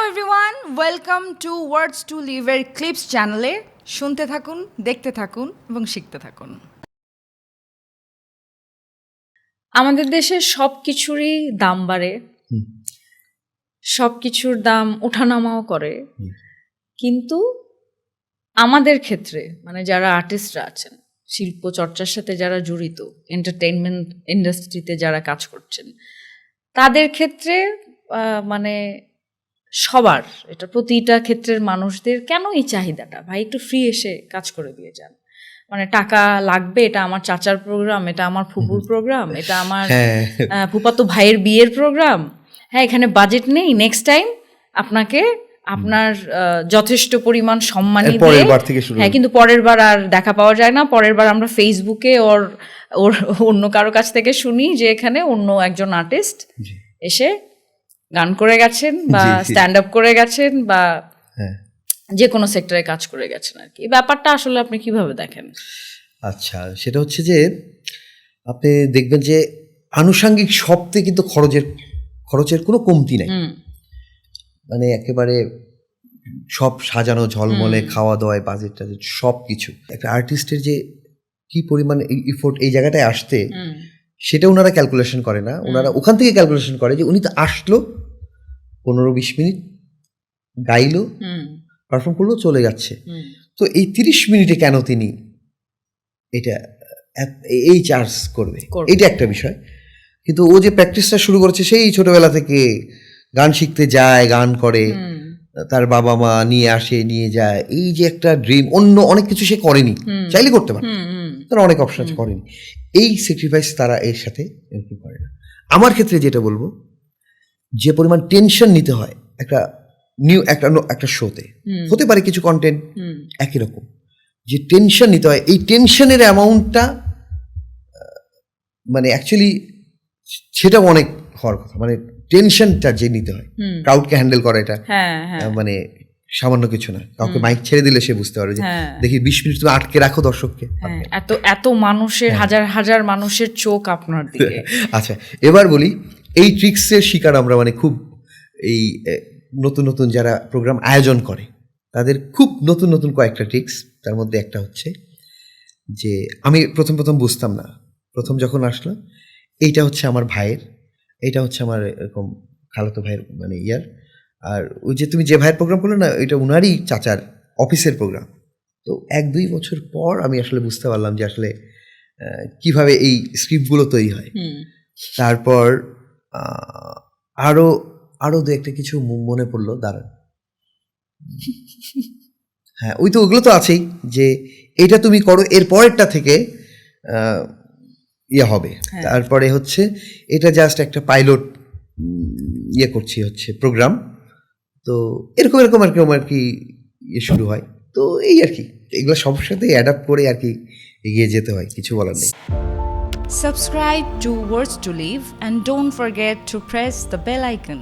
Everyone, welcome to words to লিভের clips চ্যানেলে। শুনতে থাকুন, দেখতে থাকুন এবং শিখতে থাকুন। আমাদের দেশে সব কিছুরই দাম বাড়ে, সব কিছুর দাম ওঠানামাও করে, কিন্তু আমাদের ক্ষেত্রে মানে যারা আর্টিস্টরা আছেন, শিল্প চর্চার সাথে যারা জড়িত, এন্টারটেইনমেন্ট ইন্ডাস্ট্রিতে যারা কাজ করছেন, তাদের ক্ষেত্রে মানে সবার এটা প্রতিটা ক্ষেত্রের মানুষদের কেন এই চাহিদাটা, ভাই একটু ফ্রি এসে কাজ করে দিয়ে যান। মানে টাকা লাগবে, এটা আমার চাচার প্রোগ্রাম, এটা আমার ফুপুর প্রোগ্রাম, এটা আমার ফুপাতো ভাইয়ের বিয়ের প্রোগ্রাম, হ্যাঁ এখানে বাজেট নেই, নেক্সট টাইম আপনাকে আপনার যথেষ্ট পরিমাণ সম্মানী দিয়ে, হ্যাঁ কিন্তু পরের বার আর দেখা পাওয়া যায় না। পরের বার আমরা ফেসবুকে ওর অন্য কারো কাছ থেকে শুনি যে এখানে অন্য একজন আর্টিস্ট এসে গান করে গেছেন বা স্ট্যান্ড আপ করে গেছেন বা যে কোনো সেক্টরে কাজ করে গেছেন আর কি। এই ব্যাপারটা আসলে আপনি কিভাবে দেখেন? আচ্ছা, সেটা হচ্ছে যে আপনি দেখবেন যে আনুষঙ্গিক শব্দে কিন্তু খরচের কোনো কমতি নাই। মানে একেবারে সব সাজানো ঝলমলে, খাওয়া দাওয়ায় বাজেট টাজেট সব কিছু। একটা আর্টিস্টের যে কি পরিমাণ ইফোর্ট এই জায়গাটায় আসতে, সেটা ওনারা ক্যালকুলেশন করে না। ওনারা ওখান থেকে ক্যালকুলেশন করে যে উনি তো আসলো 15-20 মিনিট গাইলো, পারফর্ম করলো, চলে যাচ্ছে। তো এই 30 মিনিটে কেন তিনি এটা এই চার্জ করবে, এটা একটা বিষয়। কিন্তু ও যে প্র্যাকটিসটা শুরু করেছে সেই ছোটবেলা থেকে, গান শিখতে যায়, গান করে, তার বাবা মা নিয়ে আসে, নিয়ে যায়, এই যে একটা ড্রিম। অন্য অনেক কিছু সে করেনি, চাইলে করতে পারে, তারা অনেক অপশন করেনি। এই স্যাক্রিফাইস তারা এর সাথে করে না। আমার ক্ষেত্রে যেটা বলবো, যে পরিমাণ টেনশন নিতে হয় একটা নিউ একটা শোতে, হতে পারে কিছু কন্টেন্ট একই রকম, যে টেনশন নিতে হয়, এই টেনশনের অ্যামাউন্টটা মানে অ্যাকচুয়ালি সেটা অনেক হওয়ার কথা। মানে টেনশনটা যে নিতে হয়, ক্রাউডকে হ্যান্ডেল করা, এটা মানে সামান্য কিছু না। কাউকে মাইক ছেড়ে দিলে সে বুঝতে পারবে যে দেখি 20 মিনিট তুমি আটকে রাখো দর্শককে, এত মানুষের, হাজার হাজার মানুষের চোখ আপনার দিকে। আচ্ছা, এবার বলি, এই ট্রিক্সের শিকার আমরা, মানে খুব এই নতুন নতুন যারা প্রোগ্রাম আয়োজন করে তাদের খুব নতুন নতুন কয়েকটা ট্রিক্স। তার মধ্যে একটা হচ্ছে যে আমি প্রথম বুঝতাম না, প্রথম যখন আসলো, এইটা হচ্ছে আমার ভাইয়ের, এইটা হচ্ছে আমার এরকম খালাতো ভাইয়ের মানে ইয়ার, আর ওই যে তুমি যে ভাইয়ের প্রোগ্রাম করলে না, এটা উনারই চাচার অফিসের প্রোগ্রাম। তো 1-2 বছর পর আমি আসলে বুঝতে পারলাম যে আসলে কিভাবে এই স্ক্রিপ্টগুলো তৈরি হয়। তারপর আরো দু একটা কিছু মনে পড়লো, দাঁড়ান। হ্যাঁ, ওই তো ওগুলো তো আছেই, যে এটা তুমি করো, এর পরেরটা থেকে ইয়ে হবে। তারপরে হচ্ছে এটা জাস্ট একটা পাইলট ইয়ে করছি হচ্ছে প্রোগ্রাম, তো এরকম আর কি ইয়ে শুরু হয়। তো এই আর কি, এগুলো সবার সাথে অ্যাডাপ্ট করে আর কি এগিয়ে যেতে হয়, কিছু বলার নেই। Subscribe to Words to Live and don't forget to press the bell icon.